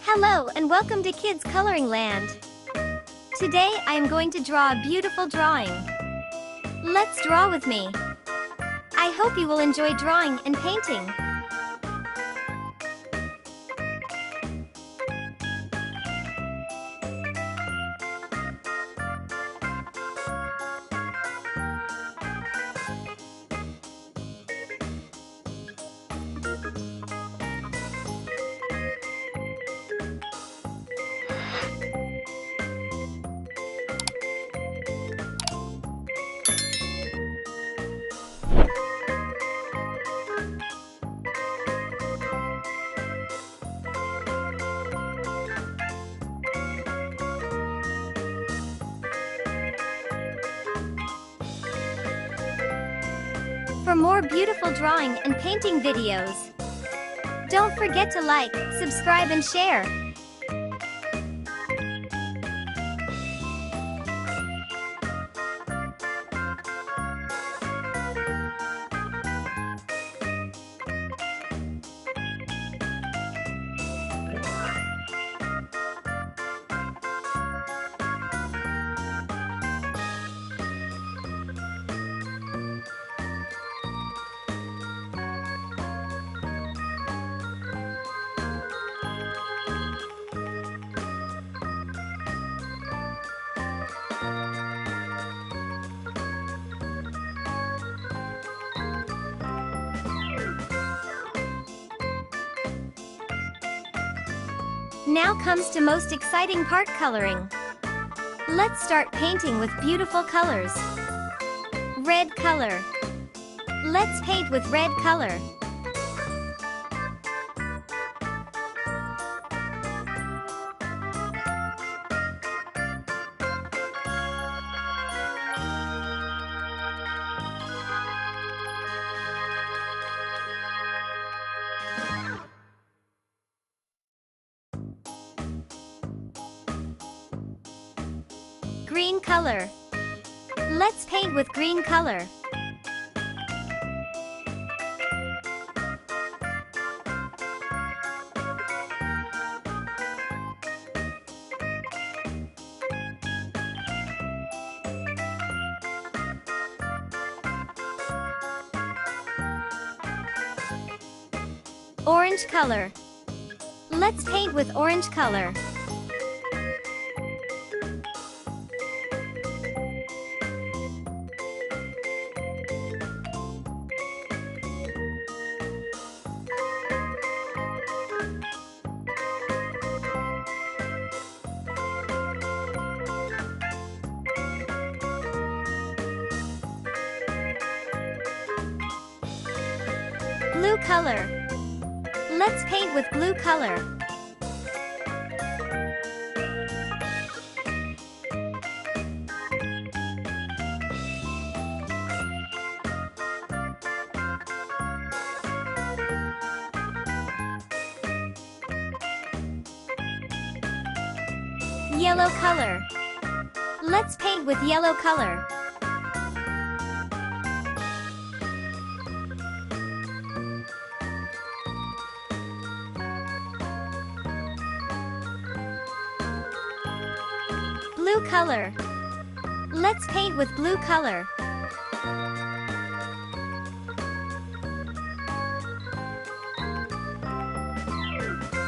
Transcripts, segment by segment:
Hello and welcome to Kids Coloring Land. Today I am going to draw a beautiful drawing. Let's draw with me. I hope you will enjoy drawing and painting. For more beautiful drawing and painting videos, don't forget to like, subscribe and share. Now comes to most exciting part, coloring. Let's start painting with beautiful colors. Red color. Let's paint with red color. Green color. Let's paint with green color. Orange color. Let's paint with orange color. Blue color. Let's paint with blue color. Yellow color. Let's paint with yellow color. Blue color. Let's paint with blue color.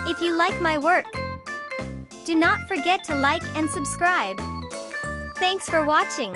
If you like my work, do not forget to like and subscribe. Thanks for watching.